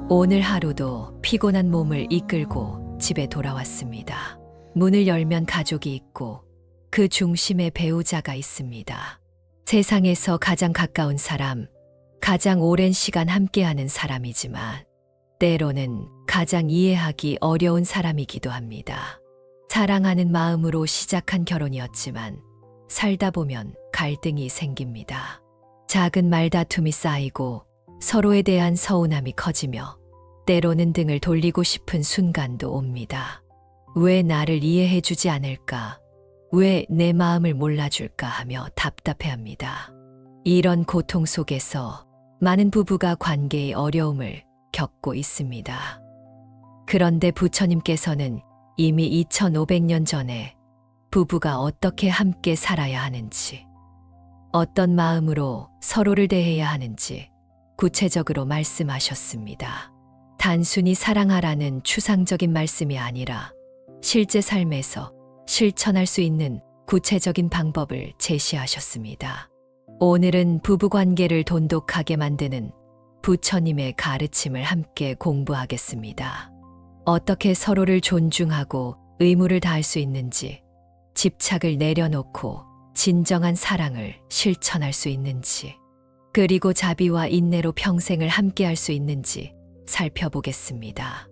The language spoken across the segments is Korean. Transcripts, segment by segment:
오늘 하루도 피곤한 몸을 이끌고 집에 돌아왔습니다. 문을 열면 가족이 있고 그 중심에 배우자가 있습니다. 세상에서 가장 가까운 사람, 가장 오랜 시간 함께하는 사람이지만 때로는 가장 이해하기 어려운 사람이기도 합니다. 사랑하는 마음으로 시작한 결혼이었지만 살다 보면 갈등이 생깁니다. 작은 말다툼이 쌓이고 서로에 대한 서운함이 커지며 때로는 등을 돌리고 싶은 순간도 옵니다. 왜 나를 이해해주지 않을까? 왜 내 마음을 몰라줄까 하며 답답해합니다. 이런 고통 속에서 많은 부부가 관계의 어려움을 겪고 있습니다. 그런데 부처님께서는 이미 2500년 전에 부부가 어떻게 함께 살아야 하는지, 어떤 마음으로 서로를 대해야 하는지 구체적으로 말씀하셨습니다. 단순히 사랑하라는 추상적인 말씀이 아니라 실제 삶에서 실천할 수 있는 구체적인 방법을 제시하셨습니다. 오늘은 부부관계를 돈독하게 만드는 부처님의 가르침을 함께 공부하겠습니다. 어떻게 서로를 존중하고 의무를 다할 수 있는지, 집착을 내려놓고 진정한 사랑을 실천할 수 있는지, 그리고 자비와 인내로 평생을 함께할 수 있는지 살펴보겠습니다.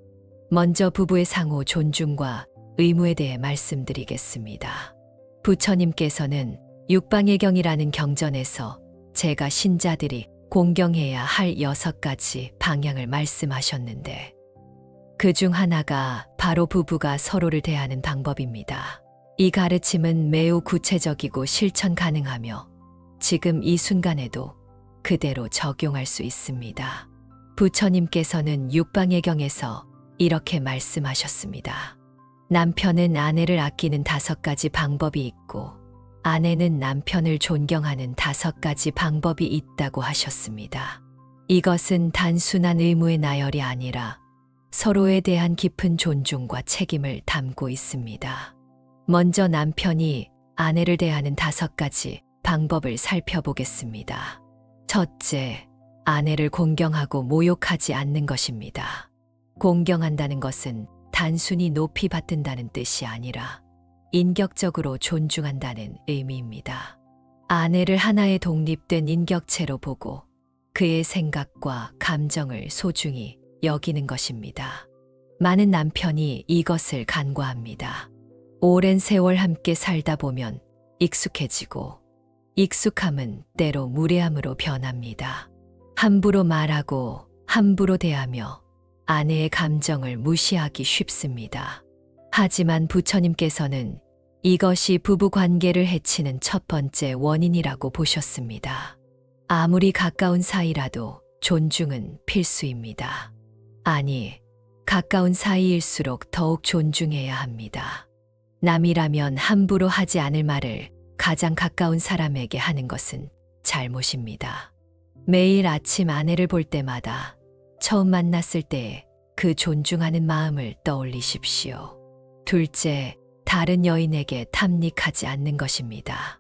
먼저 부부의 상호 존중과 의무에 대해 말씀드리겠습니다. 부처님께서는 육방예경이라는 경전에서 제가 신자들이 공경해야 할 6가지 방향을 말씀하셨는데 그 중 하나가 바로 부부가 서로를 대하는 방법입니다. 이 가르침은 매우 구체적이고 실천 가능하며 지금 이 순간에도 그대로 적용할 수 있습니다. 부처님께서는 육방예경에서 이렇게 말씀하셨습니다. 남편은 아내를 아끼는 5가지 방법이 있고 아내는 남편을 존경하는 5가지 방법이 있다고 하셨습니다. 이것은 단순한 의무의 나열이 아니라 서로에 대한 깊은 존중과 책임을 담고 있습니다. 먼저 남편이 아내를 대하는 5가지 방법을 살펴보겠습니다. 첫째, 아내를 공경하고 모욕하지 않는 것입니다. 공경한다는 것은 단순히 높이 받든다는 뜻이 아니라 인격적으로 존중한다는 의미입니다. 아내를 하나의 독립된 인격체로 보고 그의 생각과 감정을 소중히 여기는 것입니다. 많은 남편이 이것을 간과합니다. 오랜 세월 함께 살다 보면 익숙해지고 익숙함은 때로 무례함으로 변합니다. 함부로 말하고 함부로 대하며 아내의 감정을 무시하기 쉽습니다. 하지만 부처님께서는 이것이 부부 관계를 해치는 첫 번째 원인이라고 보셨습니다. 아무리 가까운 사이라도 존중은 필수입니다. 아니, 가까운 사이일수록 더욱 존중해야 합니다. 남이라면 함부로 하지 않을 말을 가장 가까운 사람에게 하는 것은 잘못입니다. 매일 아침 아내를 볼 때마다 처음 만났을 때의 그 존중하는 마음을 떠올리십시오. 둘째, 다른 여인에게 탐닉하지 않는 것입니다.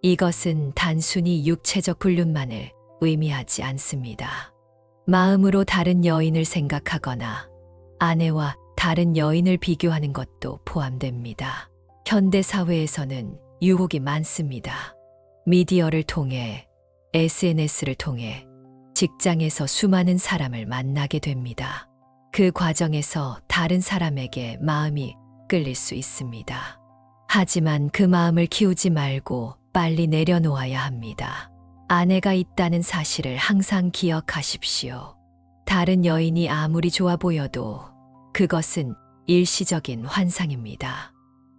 이것은 단순히 육체적 불륜만을 의미하지 않습니다. 마음으로 다른 여인을 생각하거나 아내와 다른 여인을 비교하는 것도 포함됩니다. 현대 사회에서는 유혹이 많습니다. 미디어를 통해, SNS를 통해 직장에서 수많은 사람을 만나게 됩니다. 그 과정에서 다른 사람에게 마음이 끌릴 수 있습니다. 하지만 그 마음을 키우지 말고 빨리 내려놓아야 합니다. 아내가 있다는 사실을 항상 기억하십시오. 다른 여인이 아무리 좋아 보여도 그것은 일시적인 환상입니다.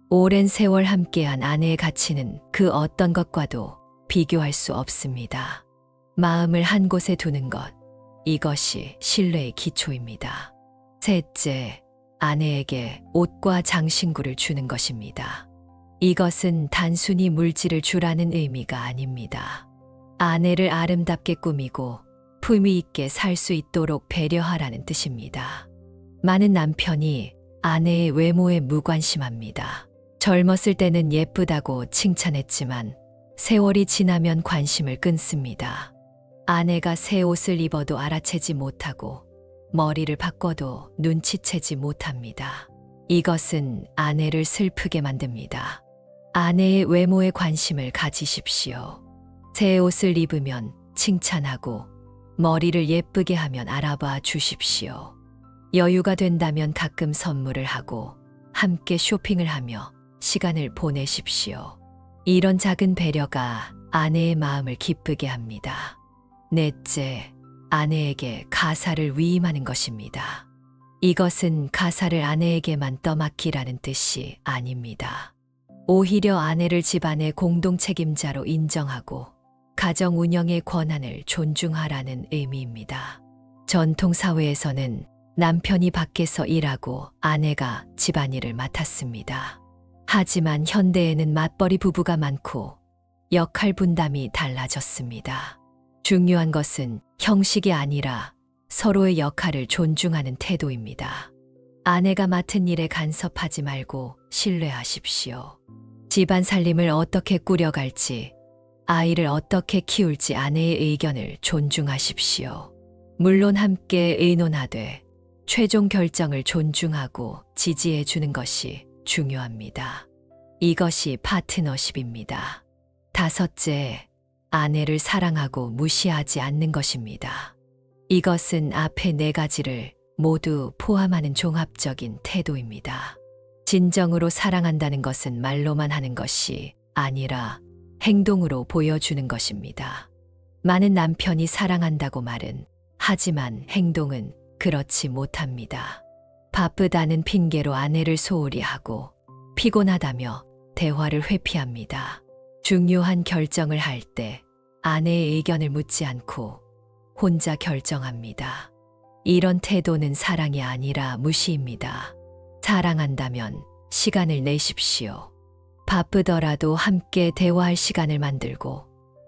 오랜 세월 함께한 아내의 가치는 그 어떤 것과도 비교할 수 없습니다. 마음을 한 곳에 두는 것, 이것이 신뢰의 기초입니다. 셋째, 아내에게 옷과 장신구를 주는 것입니다. 이것은 단순히 물질을 주라는 의미가 아닙니다. 아내를 아름답게 꾸미고 품위 있게 살 수 있도록 배려하라는 뜻입니다. 많은 남편이 아내의 외모에 무관심합니다. 젊었을 때는 예쁘다고 칭찬했지만 세월이 지나면 관심을 끊습니다. 아내가 새 옷을 입어도 알아채지 못하고 머리를 바꿔도 눈치채지 못합니다. 이것은 아내를 슬프게 만듭니다. 아내의 외모에 관심을 가지십시오. 새 옷을 입으면 칭찬하고 머리를 예쁘게 하면 알아봐 주십시오. 여유가 된다면 가끔 선물을 하고 함께 쇼핑을 하며 시간을 보내십시오. 이런 작은 배려가 아내의 마음을 기쁘게 합니다. 넷째, 아내에게 가사를 위임하는 것입니다. 이것은 가사를 아내에게만 떠맡기라는 뜻이 아닙니다. 오히려 아내를 집안의 공동 책임자로 인정하고 가정 운영의 권한을 존중하라는 의미입니다. 전통 사회에서는 남편이 밖에서 일하고 아내가 집안일을 맡았습니다. 하지만 현대에는 맞벌이 부부가 많고 역할 분담이 달라졌습니다. 중요한 것은 형식이 아니라 서로의 역할을 존중하는 태도입니다. 아내가 맡은 일에 간섭하지 말고 신뢰하십시오. 집안 살림을 어떻게 꾸려갈지, 아이를 어떻게 키울지 아내의 의견을 존중하십시오. 물론 함께 의논하되 최종 결정을 존중하고 지지해 주는 것이 중요합니다. 이것이 파트너십입니다. 다섯째, 아내를 사랑하고 무시하지 않는 것입니다. 이것은 앞의 네 가지를 모두 포함하는 종합적인 태도입니다. 진정으로 사랑한다는 것은 말로만 하는 것이 아니라 행동으로 보여주는 것입니다. 많은 남편이 사랑한다고 말은 하지만 행동은 그렇지 못합니다. 바쁘다는 핑계로 아내를 소홀히 하고 피곤하다며 대화를 회피합니다. 중요한 결정을 할 때 아내의 의견을 묻지 않고 혼자 결정합니다. 이런 태도는 사랑이 아니라 무시입니다. 사랑한다면 시간을 내십시오. 바쁘더라도 함께 대화할 시간을 만들고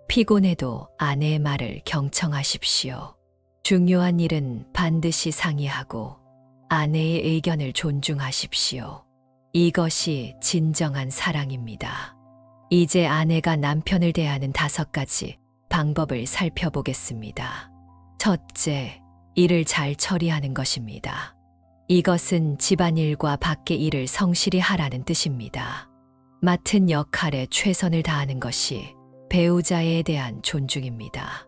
피곤해도 아내의 말을 경청하십시오. 중요한 일은 반드시 상의하고 아내의 의견을 존중하십시오. 이것이 진정한 사랑입니다. 이제 아내가 남편을 대하는 5가지 방법을 살펴보겠습니다. 첫째, 일을 잘 처리하는 것입니다. 이것은 집안일과 밖의 일을 성실히 하라는 뜻입니다. 맡은 역할에 최선을 다하는 것이 배우자에 대한 존중입니다.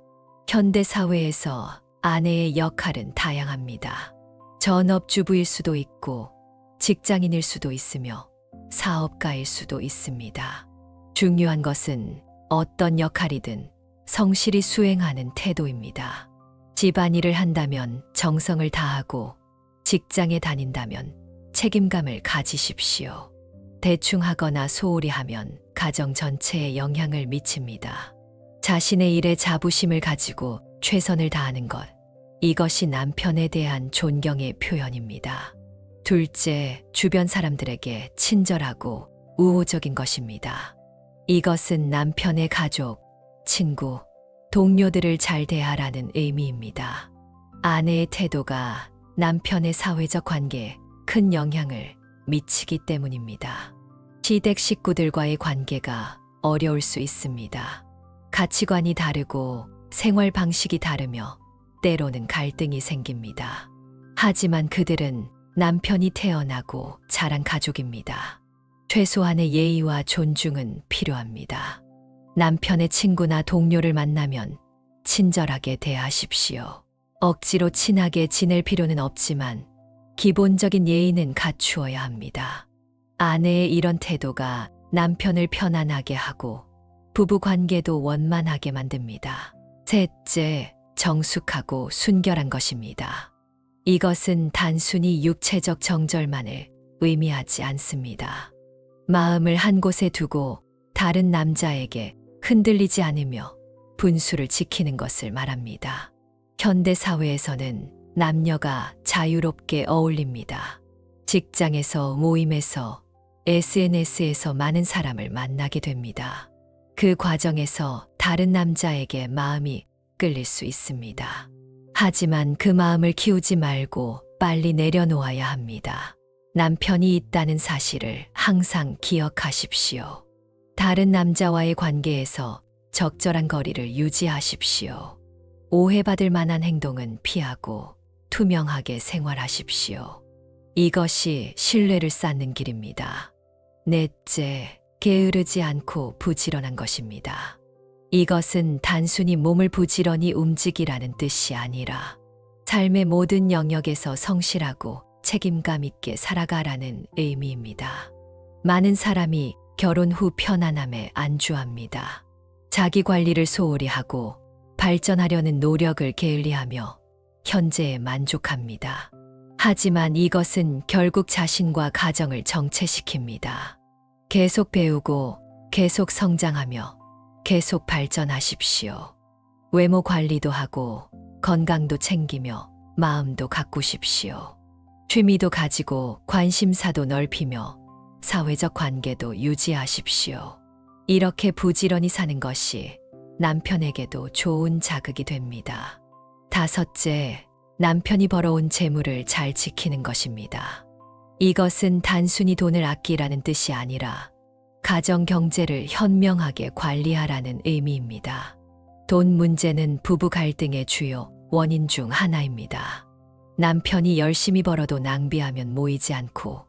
현대 사회에서 아내의 역할은 다양합니다. 전업주부일 수도 있고 직장인일 수도 있으며 사업가일 수도 있습니다. 중요한 것은 어떤 역할이든 성실히 수행하는 태도입니다. 집안일을 한다면 정성을 다하고 직장에 다닌다면 책임감을 가지십시오. 대충 하거나 소홀히 하면 가정 전체에 영향을 미칩니다. 자신의 일에 자부심을 가지고 최선을 다하는 것, 이것이 남편에 대한 존경의 표현입니다. 둘째, 주변 사람들에게 친절하고 우호적인 것입니다. 이것은 남편의 가족, 친구, 동료들을 잘 대하라는 의미입니다. 아내의 태도가 남편의 사회적 관계에 큰 영향을 미치기 때문입니다. 시댁 식구들과의 관계가 어려울 수 있습니다. 가치관이 다르고 생활 방식이 다르며 때로는 갈등이 생깁니다. 하지만 그들은 남편이 태어나고 자란 가족입니다. 최소한의 예의와 존중은 필요합니다. 남편의 친구나 동료를 만나면 친절하게 대하십시오. 억지로 친하게 지낼 필요는 없지만 기본적인 예의는 갖추어야 합니다. 아내의 이런 태도가 남편을 편안하게 하고 부부 관계도 원만하게 만듭니다. 셋째, 정숙하고 순결한 것입니다. 이것은 단순히 육체적 정절만을 의미하지 않습니다. 마음을 한 곳에 두고 다른 남자에게 흔들리지 않으며 분수를 지키는 것을 말합니다. 현대 사회에서는 남녀가 자유롭게 어울립니다. 직장에서, 모임에서, SNS에서 많은 사람을 만나게 됩니다. 그 과정에서 다른 남자에게 마음이 끌릴 수 있습니다. 하지만 그 마음을 키우지 말고 빨리 내려놓아야 합니다. 남편이 있다는 사실을 항상 기억하십시오. 다른 남자와의 관계에서 적절한 거리를 유지하십시오. 오해받을 만한 행동은 피하고 투명하게 생활하십시오. 이것이 신뢰를 쌓는 길입니다. 넷째, 게으르지 않고 부지런한 것입니다. 이것은 단순히 몸을 부지런히 움직이라는 뜻이 아니라 삶의 모든 영역에서 성실하고 책임감 있게 살아가라는 의미입니다. 많은 사람이 결혼 후 편안함에 안주합니다. 자기 관리를 소홀히 하고 발전하려는 노력을 게을리하며 현재에 만족합니다. 하지만 이것은 결국 자신과 가정을 정체시킵니다. 계속 배우고 계속 성장하며 계속 발전하십시오. 외모 관리도 하고 건강도 챙기며 마음도 가꾸십시오. 취미도 가지고 관심사도 넓히며 사회적 관계도 유지하십시오. 이렇게 부지런히 사는 것이 남편에게도 좋은 자극이 됩니다. 다섯째, 남편이 벌어온 재물을 잘 지키는 것입니다. 이것은 단순히 돈을 아끼라는 뜻이 아니라 가정 경제를 현명하게 관리하라는 의미입니다. 돈 문제는 부부 갈등의 주요 원인 중 하나입니다. 남편이 열심히 벌어도 낭비하면 모이지 않고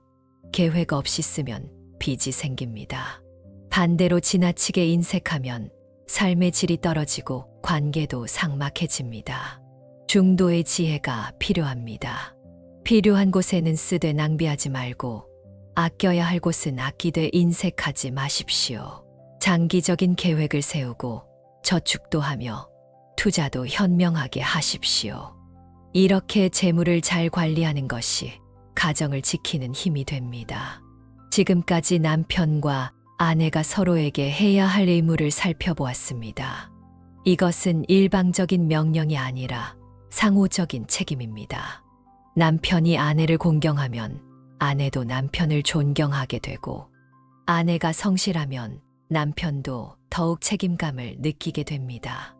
계획 없이 쓰면 빚이 생깁니다. 반대로 지나치게 인색하면 삶의 질이 떨어지고 관계도 삭막해집니다. 중도의 지혜가 필요합니다. 필요한 곳에는 쓰되 낭비하지 말고 아껴야 할 곳은 아끼되 인색하지 마십시오. 장기적인 계획을 세우고 저축도 하며 투자도 현명하게 하십시오. 이렇게 재물을 잘 관리하는 것이 가정을 지키는 힘이 됩니다. 지금까지 남편과 아내가 서로에게 해야 할 의무를 살펴보았습니다. 이것은 일방적인 명령이 아니라 상호적인 책임입니다. 남편이 아내를 공경하면 아내도 남편을 존경하게 되고, 아내가 성실하면 남편도 더욱 책임감을 느끼게 됩니다.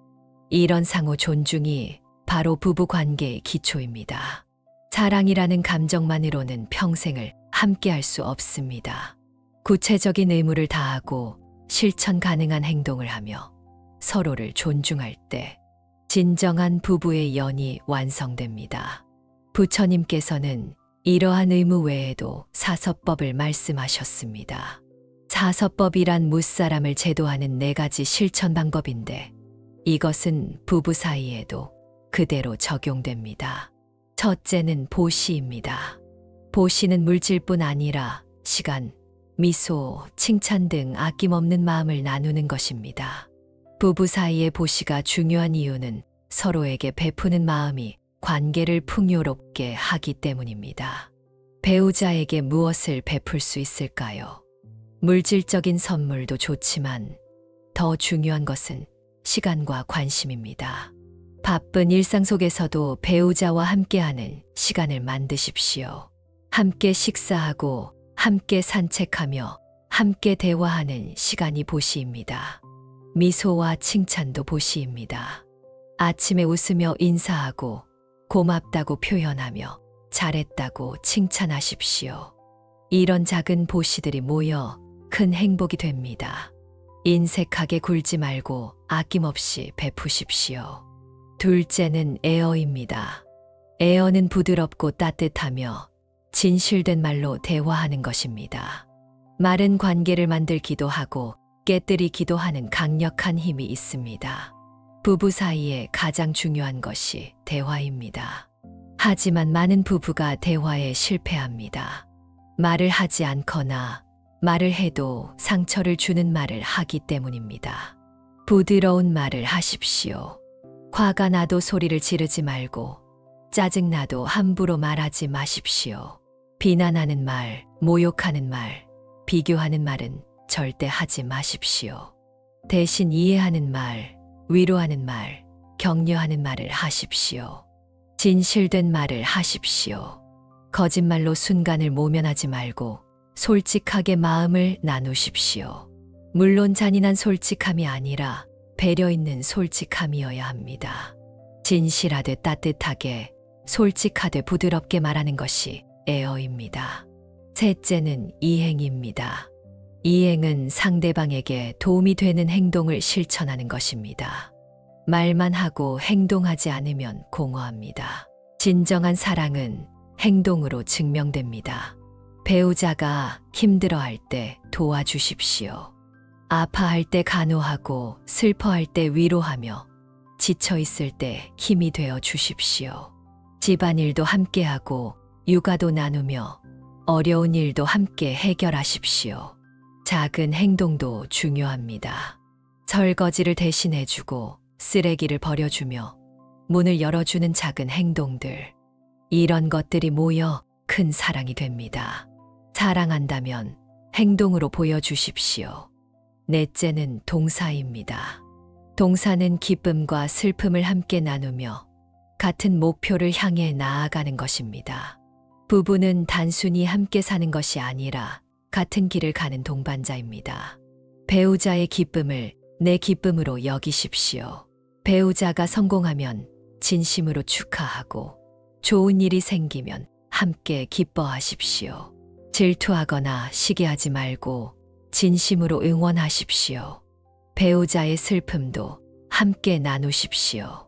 이런 상호 존중이 바로 부부 관계의 기초입니다. 사랑이라는 감정만으로는 평생을 함께할 수 없습니다. 구체적인 의무를 다하고 실천 가능한 행동을 하며 서로를 존중할 때 진정한 부부의 연이 완성됩니다. 부처님께서는 이러한 의무 외에도 사서법을 말씀하셨습니다. 사서법이란 무사람을 제도하는 4가지 실천 방법인데 이것은 부부 사이에도 그대로 적용됩니다. 첫째는 보시입니다. 보시는 물질뿐 아니라 시간, 미소, 칭찬 등 아낌없는 마음을 나누는 것입니다. 부부 사이의 보시가 중요한 이유는 서로에게 베푸는 마음이 관계를 풍요롭게 하기 때문입니다. 배우자에게 무엇을 베풀 수 있을까요? 물질적인 선물도 좋지만 더 중요한 것은 시간과 관심입니다. 바쁜 일상 속에서도 배우자와 함께하는 시간을 만드십시오. 함께 식사하고 함께 산책하며 함께 대화하는 시간이 보시입니다. 미소와 칭찬도 보시입니다. 아침에 웃으며 인사하고 고맙다고 표현하며 잘했다고 칭찬하십시오. 이런 작은 보시들이 모여 큰 행복이 됩니다. 인색하게 굴지 말고 아낌없이 베푸십시오. 둘째는 에어입니다. 에어는 부드럽고 따뜻하며 진실된 말로 대화하는 것입니다. 마른 관계를 만들기도 하고 깨뜨리기도 하는 강력한 힘이 있습니다. 부부 사이에 가장 중요한 것이 대화입니다. 하지만 많은 부부가 대화에 실패합니다. 말을 하지 않거나 말을 해도 상처를 주는 말을 하기 때문입니다. 부드러운 말을 하십시오. 화가 나도 소리를 지르지 말고 짜증나도 함부로 말하지 마십시오. 비난하는 말, 모욕하는 말, 비교하는 말은 절대 하지 마십시오. 대신 이해하는 말, 위로하는 말, 격려하는 말을 하십시오. 진실된 말을 하십시오. 거짓말로 순간을 모면하지 말고 솔직하게 마음을 나누십시오. 물론 잔인한 솔직함이 아니라 배려 있는 솔직함이어야 합니다. 진실하되 따뜻하게, 솔직하되 부드럽게 말하는 것이 에어입니다. 셋째는 이행입니다. 이행은 상대방에게 도움이 되는 행동을 실천하는 것입니다. 말만 하고 행동하지 않으면 공허합니다. 진정한 사랑은 행동으로 증명됩니다. 배우자가 힘들어할 때 도와주십시오. 아파할 때 간호하고 슬퍼할 때 위로하며 지쳐있을 때 힘이 되어 주십시오. 집안일도 함께하고 육아도 나누며 어려운 일도 함께 해결하십시오. 작은 행동도 중요합니다. 설거지를 대신해주고 쓰레기를 버려주며 문을 열어주는 작은 행동들. 이런 것들이 모여 큰 사랑이 됩니다. 사랑한다면 행동으로 보여주십시오. 넷째는 동사입니다. 동사는 기쁨과 슬픔을 함께 나누며 같은 목표를 향해 나아가는 것입니다. 부부는 단순히 함께 사는 것이 아니라 같은 길을 가는 동반자입니다. 배우자의 기쁨을 내 기쁨으로 여기십시오. 배우자가 성공하면 진심으로 축하하고 좋은 일이 생기면 함께 기뻐하십시오. 질투하거나 시기하지 말고 진심으로 응원하십시오. 배우자의 슬픔도 함께 나누십시오.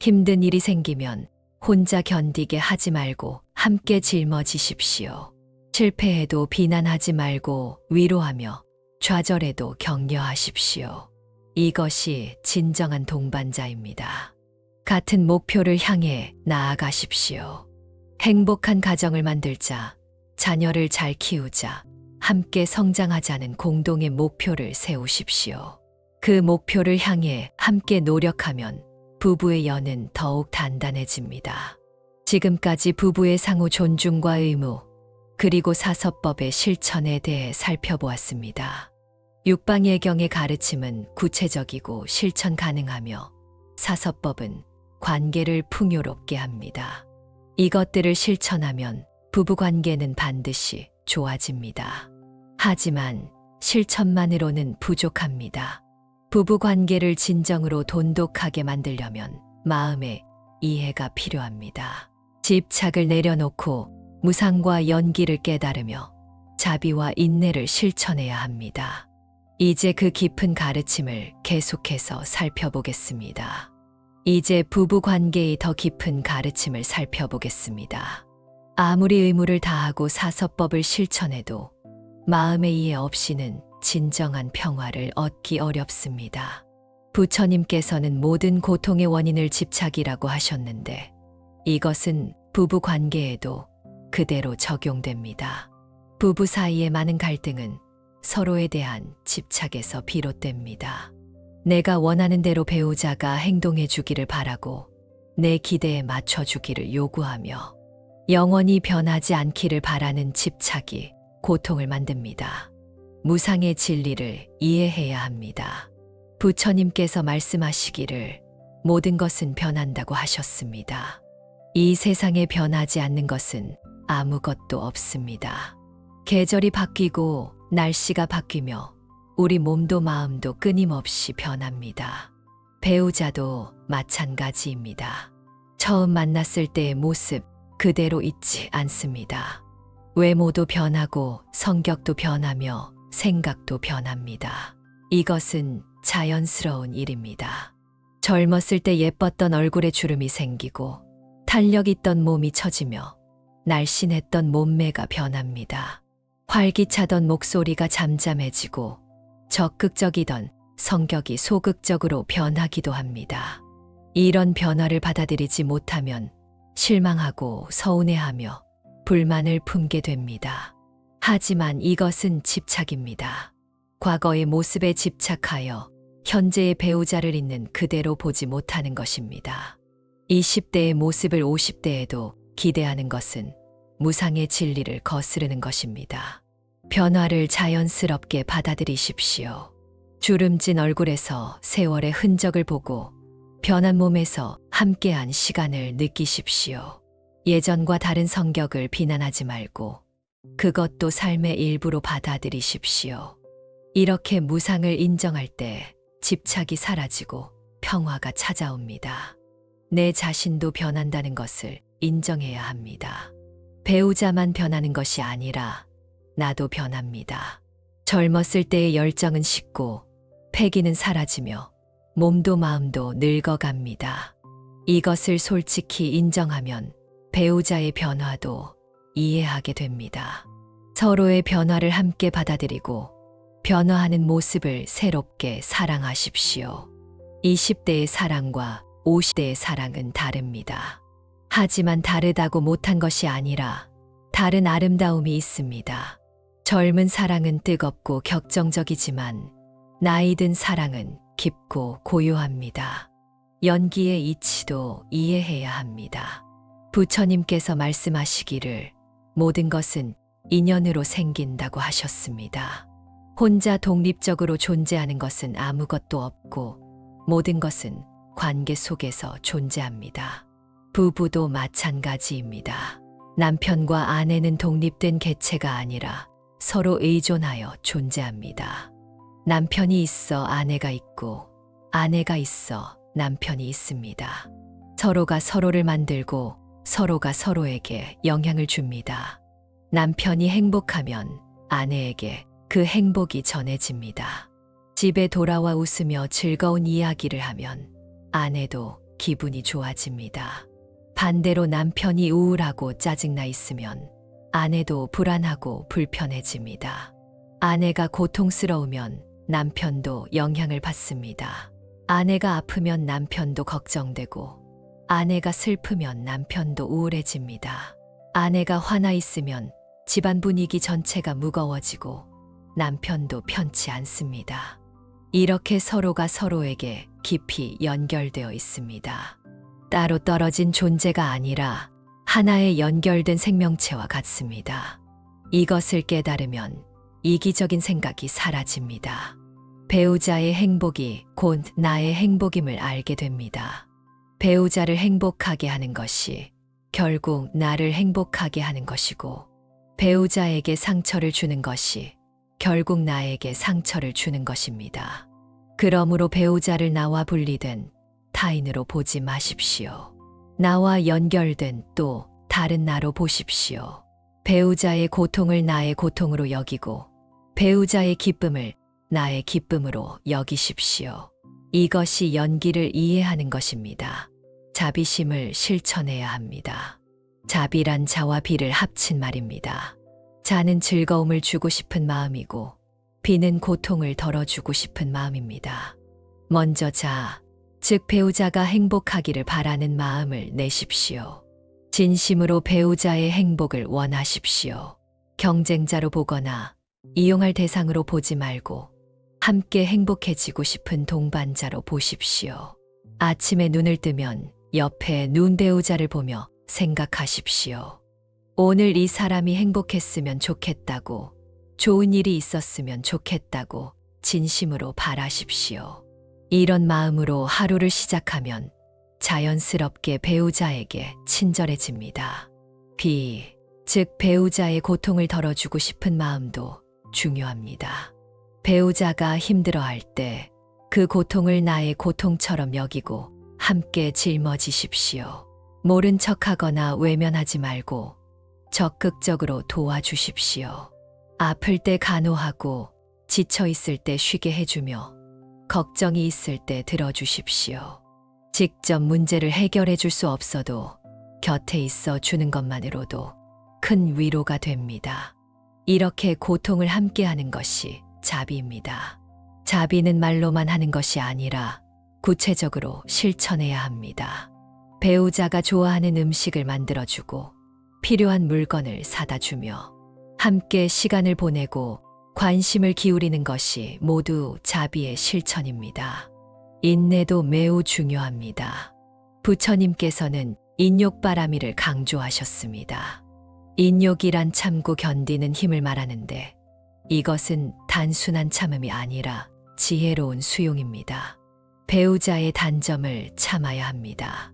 힘든 일이 생기면 혼자 견디게 하지 말고 함께 짊어지십시오. 실패해도 비난하지 말고 위로하며 좌절해도 격려하십시오. 이것이 진정한 동반자입니다. 같은 목표를 향해 나아가십시오. 행복한 가정을 만들자, 자녀를 잘 키우자, 함께 성장하자는 공동의 목표를 세우십시오. 그 목표를 향해 함께 노력하면 부부의 연은 더욱 단단해집니다. 지금까지 부부의 상호 존중과 의무, 그리고 사서법의 실천에 대해 살펴보았습니다. 육방예경의 가르침은 구체적이고 실천 가능하며 사서법은 관계를 풍요롭게 합니다. 이것들을 실천하면 부부관계는 반드시 좋아집니다. 하지만 실천만으로는 부족합니다. 부부관계를 진정으로 돈독하게 만들려면 마음의 이해가 필요합니다. 집착을 내려놓고 무상과 연기를 깨달으며 자비와 인내를 실천해야 합니다. 이제 그 깊은 가르침을 계속해서 살펴보겠습니다. 이제 부부관계의 더 깊은 가르침을 살펴보겠습니다. 아무리 의무를 다하고 사서법을 실천해도 마음의 이해 없이는 진정한 평화를 얻기 어렵습니다. 부처님께서는 모든 고통의 원인을 집착이라고 하셨는데 이것은 부부 관계에도 그대로 적용됩니다. 부부 사이의 많은 갈등은 서로에 대한 집착에서 비롯됩니다. 내가 원하는 대로 배우자가 행동해 주기를 바라고 내 기대에 맞춰 주기를 요구하며 영원히 변하지 않기를 바라는 집착이 고통을 만듭니다. 무상의 진리를 이해해야 합니다. 부처님께서 말씀하시기를 모든 것은 변한다고 하셨습니다. 이 세상에 변하지 않는 것은 아무것도 없습니다. 계절이 바뀌고 날씨가 바뀌며 우리 몸도 마음도 끊임없이 변합니다. 배우자도 마찬가지입니다. 처음 만났을 때의 모습 그대로 있지 않습니다. 외모도 변하고 성격도 변하며 생각도 변합니다. 이것은 자연스러운 일입니다. 젊었을 때 예뻤던 얼굴에 주름이 생기고 탄력 있던 몸이 처지며 날씬했던 몸매가 변합니다. 활기차던 목소리가 잠잠해지고 적극적이던 성격이 소극적으로 변하기도 합니다. 이런 변화를 받아들이지 못하면 실망하고 서운해하며 불만을 품게 됩니다. 하지만 이것은 집착입니다. 과거의 모습에 집착하여 현재의 배우자를 있는 그대로 보지 못하는 것입니다. 20대의 모습을 50대에도 기대하는 것은 무상의 진리를 거스르는 것입니다. 변화를 자연스럽게 받아들이십시오. 주름진 얼굴에서 세월의 흔적을 보고 변한 몸에서 함께한 시간을 느끼십시오. 예전과 다른 성격을 비난하지 말고 그것도 삶의 일부로 받아들이십시오. 이렇게 무상을 인정할 때 집착이 사라지고 평화가 찾아옵니다. 내 자신도 변한다는 것을 인정해야 합니다. 배우자만 변하는 것이 아니라 나도 변합니다. 젊었을 때의 열정은 식고 패기는 사라지며 몸도 마음도 늙어갑니다. 이것을 솔직히 인정하면 배우자의 변화도 이해하게 됩니다. 서로의 변화를 함께 받아들이고 변화하는 모습을 새롭게 사랑하십시오. 20대의 사랑과 50대의 사랑은 다릅니다. 하지만 다르다고 못한 것이 아니라 다른 아름다움이 있습니다. 젊은 사랑은 뜨겁고 격정적이지만 나이 든 사랑은 깊고 고요합니다. 연기의 이치도 이해해야 합니다. 부처님께서 말씀하시기를 모든 것은 인연으로 생긴다고 하셨습니다. 혼자 독립적으로 존재하는 것은 아무것도 없고 모든 것은 관계 속에서 존재합니다. 부부도 마찬가지입니다. 남편과 아내는 독립된 개체가 아니라 서로 의존하여 존재합니다. 남편이 있어 아내가 있고 아내가 있어 남편이 있습니다. 서로가 서로를 만들고 서로가 서로에게 영향을 줍니다. 남편이 행복하면 아내에게 그 행복이 전해집니다. 집에 돌아와 웃으며 즐거운 이야기를 하면 아내도 기분이 좋아집니다. 반대로 남편이 우울하고 짜증나 있으면 아내도 불안하고 불편해집니다. 아내가 고통스러우면 남편도 영향을 받습니다. 아내가 아프면 남편도 걱정되고 아내가 슬프면 남편도 우울해집니다. 아내가 화나 있으면 집안 분위기 전체가 무거워지고 남편도 편치 않습니다. 이렇게 서로가 서로에게 깊이 연결되어 있습니다. 따로 떨어진 존재가 아니라 하나의 연결된 생명체와 같습니다. 이것을 깨달으면 이기적인 생각이 사라집니다. 배우자의 행복이 곧 나의 행복임을 알게 됩니다. 배우자를 행복하게 하는 것이 결국 나를 행복하게 하는 것이고 배우자에게 상처를 주는 것이 결국 나에게 상처를 주는 것입니다. 그러므로 배우자를 나와 분리된 타인으로 보지 마십시오. 나와 연결된 또 다른 나로 보십시오. 배우자의 고통을 나의 고통으로 여기고 배우자의 기쁨을 나의 기쁨으로 여기십시오. 이것이 연기를 이해하는 것입니다. 자비심을 실천해야 합니다. 자비란 자와 비를 합친 말입니다. 자는 즐거움을 주고 싶은 마음이고 비는 고통을 덜어주고 싶은 마음입니다. 먼저 자, 즉 배우자가 행복하기를 바라는 마음을 내십시오. 진심으로 배우자의 행복을 원하십시오. 경쟁자로 보거나 이용할 대상으로 보지 말고 함께 행복해지고 싶은 동반자로 보십시오. 아침에 눈을 뜨면 옆에 눈 배우자를 보며 생각하십시오. 오늘 이 사람이 행복했으면 좋겠다고, 좋은 일이 있었으면 좋겠다고 진심으로 바라십시오. 이런 마음으로 하루를 시작하면 자연스럽게 배우자에게 친절해집니다. 비, 즉 배우자의 고통을 덜어주고 싶은 마음도 중요합니다. 배우자가 힘들어할 때 그 고통을 나의 고통처럼 여기고 함께 짊어지십시오. 모른 척하거나 외면하지 말고 적극적으로 도와주십시오. 아플 때 간호하고 지쳐 있을 때 쉬게 해주며 걱정이 있을 때 들어주십시오. 직접 문제를 해결해 줄 수 없어도 곁에 있어 주는 것만으로도 큰 위로가 됩니다. 이렇게 고통을 함께하는 것이 자비입니다. 자비는 말로만 하는 것이 아니라 구체적으로 실천해야 합니다. 배우자가 좋아하는 음식을 만들어주고 필요한 물건을 사다 주며 함께 시간을 보내고 관심을 기울이는 것이 모두 자비의 실천입니다. 인내도 매우 중요합니다. 부처님께서는 인욕바라미를 강조하셨습니다. 인욕이란 참고 견디는 힘을 말하는데 이것은 단순한 참음이 아니라 지혜로운 수용입니다. 배우자의 단점을 참아야 합니다.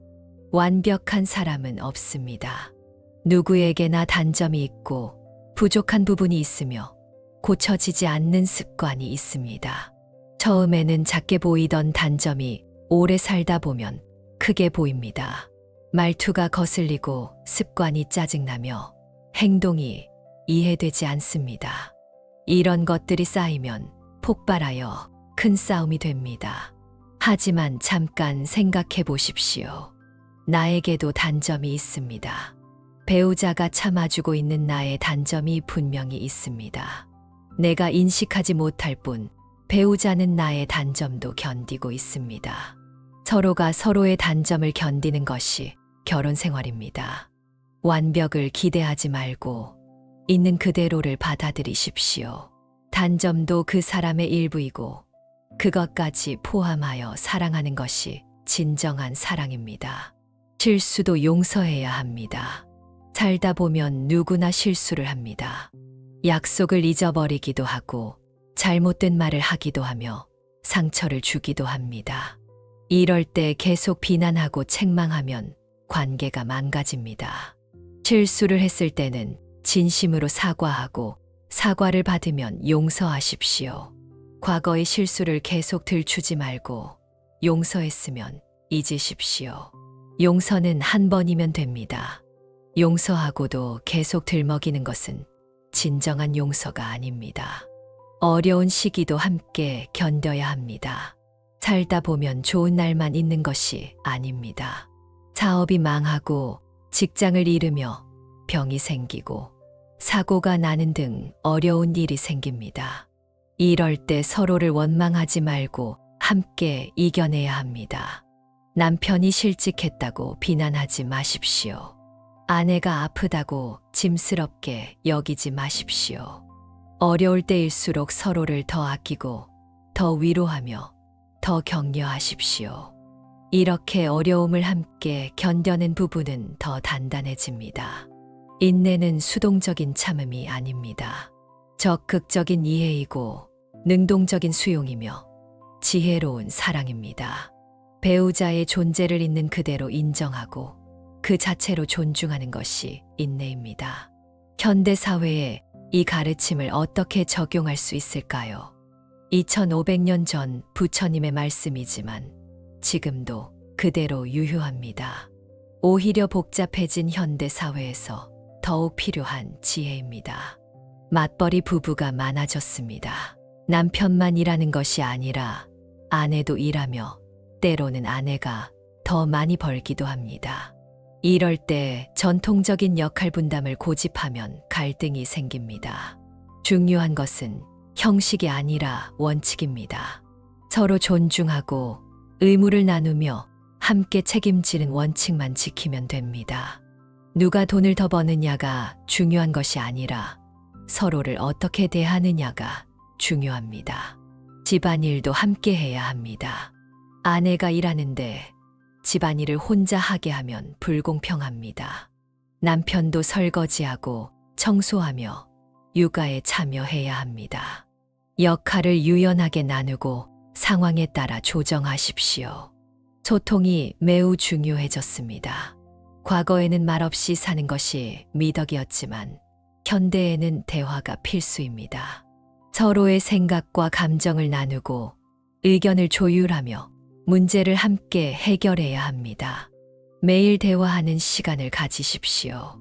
완벽한 사람은 없습니다. 누구에게나 단점이 있고 부족한 부분이 있으며 고쳐지지 않는 습관이 있습니다. 처음에는 작게 보이던 단점이 오래 살다 보면 크게 보입니다. 말투가 거슬리고 습관이 짜증나며 행동이 이해되지 않습니다. 이런 것들이 쌓이면 폭발하여 큰 싸움이 됩니다. 하지만 잠깐 생각해 보십시오. 나에게도 단점이 있습니다. 배우자가 참아주고 있는 나의 단점이 분명히 있습니다. 내가 인식하지 못할 뿐 배우자는 나의 단점도 견디고 있습니다. 서로가 서로의 단점을 견디는 것이 결혼 생활입니다. 완벽을 기대하지 말고 있는 그대로를 받아들이십시오. 단점도 그 사람의 일부이고 그것까지 포함하여 사랑하는 것이 진정한 사랑입니다. 실수도 용서해야 합니다. 살다 보면 누구나 실수를 합니다. 약속을 잊어버리기도 하고 잘못된 말을 하기도 하며 상처를 주기도 합니다. 이럴 때 계속 비난하고 책망하면 관계가 망가집니다. 실수를 했을 때는 진심으로 사과하고 사과를 받으면 용서하십시오. 과거의 실수를 계속 들추지 말고 용서했으면 잊으십시오. 용서는 한 번이면 됩니다. 용서하고도 계속 들먹이는 것은 진정한 용서가 아닙니다. 어려운 시기도 함께 견뎌야 합니다. 살다 보면 좋은 날만 있는 것이 아닙니다. 사업이 망하고 직장을 잃으며 병이 생기고 사고가 나는 등 어려운 일이 생깁니다. 이럴 때 서로를 원망하지 말고 함께 이겨내야 합니다. 남편이 실직했다고 비난하지 마십시오. 아내가 아프다고 짐스럽게 여기지 마십시오. 어려울 때일수록 서로를 더 아끼고 더 위로하며 더 격려하십시오. 이렇게 어려움을 함께 견뎌낸 부부는 더 단단해집니다. 인내는 수동적인 참음이 아닙니다. 적극적인 이해이고 능동적인 수용이며 지혜로운 사랑입니다. 배우자의 존재를 있는 그대로 인정하고 그 자체로 존중하는 것이 인내입니다. 현대 사회에 이 가르침을 어떻게 적용할 수 있을까요? 2500년 전 부처님의 말씀이지만 지금도 그대로 유효합니다. 오히려 복잡해진 현대 사회에서 더욱 필요한 지혜입니다. 맞벌이 부부가 많아졌습니다. 남편만 일하는 것이 아니라 아내도 일하며 때로는 아내가 더 많이 벌기도 합니다. 이럴 때 전통적인 역할 분담을 고집하면 갈등이 생깁니다. 중요한 것은 형식이 아니라 원칙입니다. 서로 존중하고 의무를 나누며 함께 책임지는 원칙만 지키면 됩니다. 누가 돈을 더 버느냐가 중요한 것이 아니라 서로를 어떻게 대하느냐가 중요합니다. 집안일도 함께 해야 합니다. 아내가 일하는데 집안일을 혼자 하게 하면 불공평합니다. 남편도 설거지하고 청소하며 육아에 참여해야 합니다. 역할을 유연하게 나누고 상황에 따라 조정하십시오. 소통이 매우 중요해졌습니다. 과거에는 말없이 사는 것이 미덕이었지만 현대에는 대화가 필수입니다. 서로의 생각과 감정을 나누고 의견을 조율하며 문제를 함께 해결해야 합니다. 매일 대화하는 시간을 가지십시오.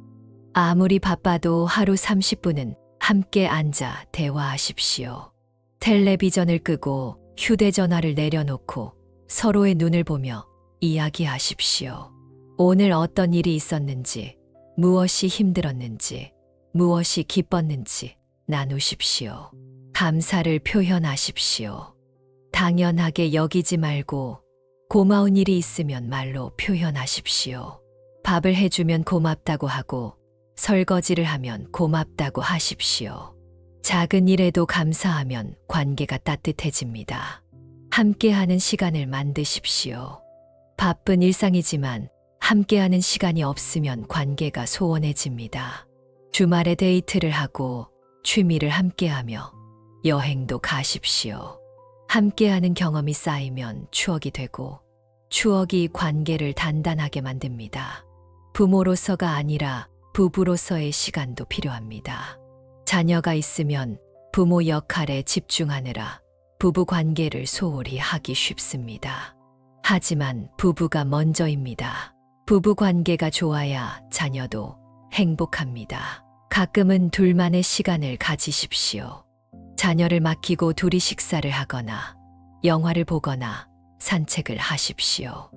아무리 바빠도 하루 30분은 함께 앉아 대화하십시오. 텔레비전을 끄고 휴대전화를 내려놓고 서로의 눈을 보며 이야기하십시오. 오늘 어떤 일이 있었는지, 무엇이 힘들었는지, 무엇이 기뻤는지 나누십시오. 감사를 표현하십시오. 당연하게 여기지 말고 고마운 일이 있으면 말로 표현하십시오. 밥을 해주면 고맙다고 하고 설거지를 하면 고맙다고 하십시오. 작은 일에도 감사하면 관계가 따뜻해집니다. 함께하는 시간을 만드십시오. 바쁜 일상이지만 함께하는 시간이 없으면 관계가 소원해집니다. 주말에 데이트를 하고 취미를 함께하며 여행도 가십시오. 함께하는 경험이 쌓이면 추억이 되고 추억이 관계를 단단하게 만듭니다. 부모로서가 아니라 부부로서의 시간도 필요합니다. 자녀가 있으면 부모 역할에 집중하느라 부부 관계를 소홀히 하기 쉽습니다. 하지만 부부가 먼저입니다. 부부 관계가 좋아야 자녀도 행복합니다. 가끔은 둘만의 시간을 가지십시오. 자녀를 맡기고 둘이 식사를 하거나 영화를 보거나 산책을 하십시오.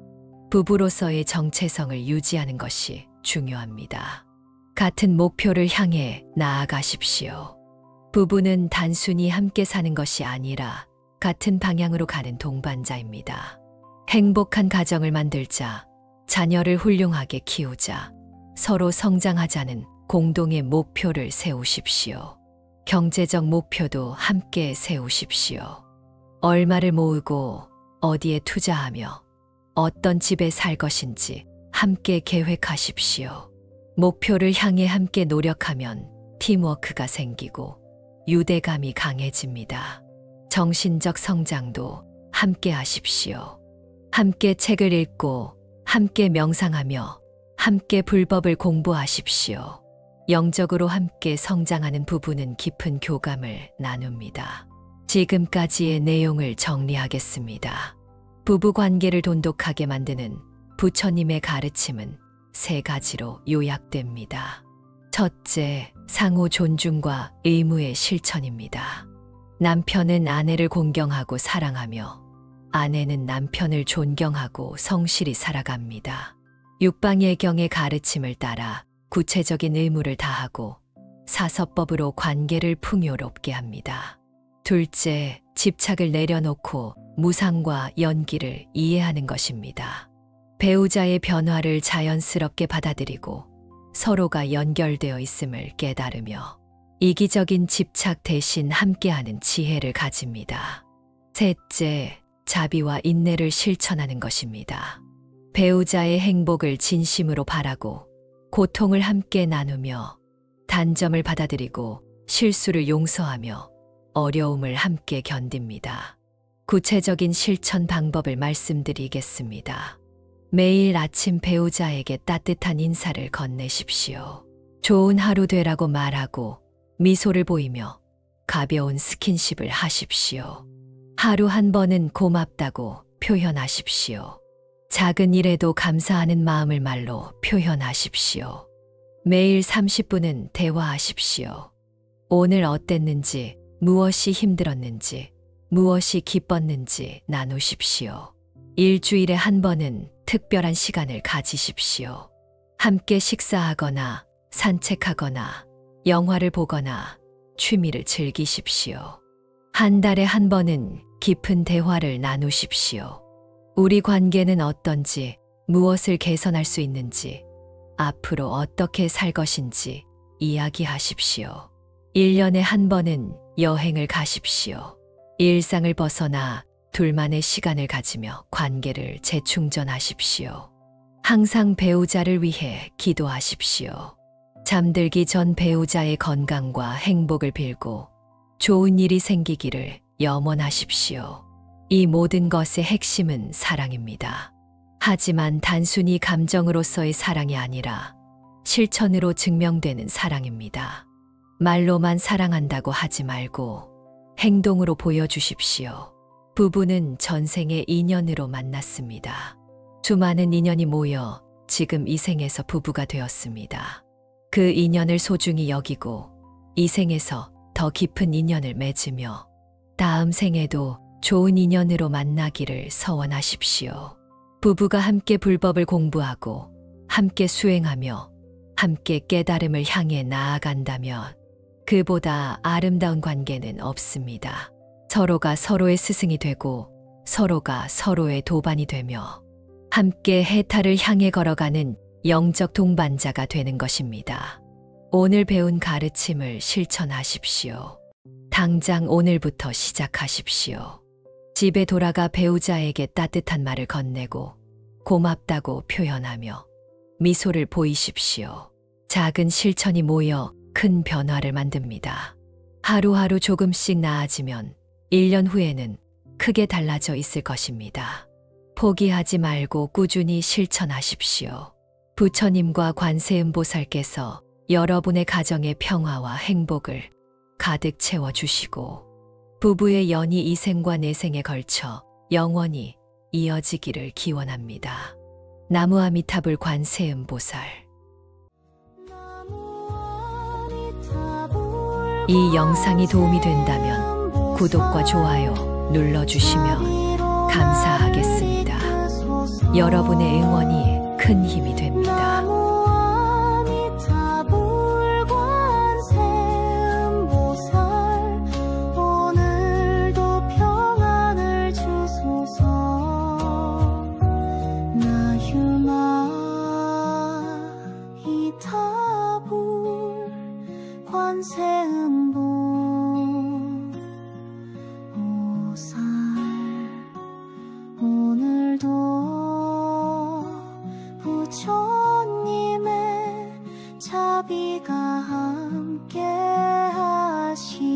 부부로서의 정체성을 유지하는 것이 중요합니다. 같은 목표를 향해 나아가십시오. 부부는 단순히 함께 사는 것이 아니라 같은 방향으로 가는 동반자입니다. 행복한 가정을 만들자, 자녀를 훌륭하게 키우자, 서로 성장하자는 공동의 목표를 세우십시오. 경제적 목표도 함께 세우십시오. 얼마를 모으고 어디에 투자하며 어떤 집에 살 것인지 함께 계획하십시오. 목표를 향해 함께 노력하면 팀워크가 생기고 유대감이 강해집니다. 정신적 성장도 함께 하십시오. 함께 책을 읽고 함께 명상하며 함께 불법을 공부하십시오. 영적으로 함께 성장하는 부부는 깊은 교감을 나눕니다. 지금까지의 내용을 정리하겠습니다. 부부 관계를 돈독하게 만드는 부처님의 가르침은 3가지로 요약됩니다. 첫째, 상호 존중과 의무의 실천입니다. 남편은 아내를 공경하고 사랑하며 아내는 남편을 존경하고 성실히 살아갑니다. 육방예경의 가르침을 따라 구체적인 의무를 다하고 사서법으로 관계를 풍요롭게 합니다. 둘째, 집착을 내려놓고 무상과 연기를 이해하는 것입니다. 배우자의 변화를 자연스럽게 받아들이고 서로가 연결되어 있음을 깨달으며 이기적인 집착 대신 함께하는 지혜를 가집니다. 셋째, 자비와 인내를 실천하는 것입니다. 배우자의 행복을 진심으로 바라고 고통을 함께 나누며 단점을 받아들이고 실수를 용서하며 어려움을 함께 견딥니다. 구체적인 실천 방법을 말씀드리겠습니다. 매일 아침 배우자에게 따뜻한 인사를 건네십시오. 좋은 하루 되라고 말하고 미소를 보이며 가벼운 스킨십을 하십시오. 하루 한 번은 고맙다고 표현하십시오. 작은 일에도 감사하는 마음을 말로 표현하십시오. 매일 30분은 대화하십시오. 오늘 어땠는지, 무엇이 힘들었는지, 무엇이 기뻤는지 나누십시오. 일주일에 한 번은 특별한 시간을 가지십시오. 함께 식사하거나 산책하거나 영화를 보거나 취미를 즐기십시오. 한 달에 한 번은 깊은 대화를 나누십시오. 우리 관계는 어떤지, 무엇을 개선할 수 있는지, 앞으로 어떻게 살 것인지 이야기하십시오. 1년에 한 번은 여행을 가십시오. 일상을 벗어나 둘만의 시간을 가지며 관계를 재충전하십시오. 항상 배우자를 위해 기도하십시오. 잠들기 전 배우자의 건강과 행복을 빌고 좋은 일이 생기기를 염원하십시오. 이 모든 것의 핵심은 사랑입니다. 하지만 단순히 감정으로서의 사랑이 아니라 실천으로 증명되는 사랑입니다. 말로만 사랑한다고 하지 말고 행동으로 보여주십시오. 부부는 전생의 인연으로 만났습니다. 수많은 인연이 모여 지금 이 생에서 부부가 되었습니다. 그 인연을 소중히 여기고 이 생에서 더 깊은 인연을 맺으며 다음 생에도 좋은 인연으로 만나기를 서원하십시오. 부부가 함께 불법을 공부하고 함께 수행하며 함께 깨달음을 향해 나아간다면 그보다 아름다운 관계는 없습니다. 서로가 서로의 스승이 되고 서로가 서로의 도반이 되며 함께 해탈을 향해 걸어가는 영적 동반자가 되는 것입니다. 오늘 배운 가르침을 실천하십시오. 당장 오늘부터 시작하십시오. 집에 돌아가 배우자에게 따뜻한 말을 건네고 고맙다고 표현하며 미소를 보이십시오. 작은 실천이 모여 큰 변화를 만듭니다. 하루하루 조금씩 나아지면 1년 후에는 크게 달라져 있을 것입니다. 포기하지 말고 꾸준히 실천하십시오. 부처님과 관세음보살께서 여러분의 가정의 평화와 행복을 가득 채워주시고 부부의 연이 이 생과 내생에 걸쳐 영원히 이어지기를 기원합니다. 나무아미타불 관세음보살. 이 영상이 도움이 된다면 구독과 좋아요 눌러주시면 감사하겠습니다. 여러분의 응원이 큰 힘이 됩니다. 관세음보 오살 오늘도 부처님의 자비가 함께 하시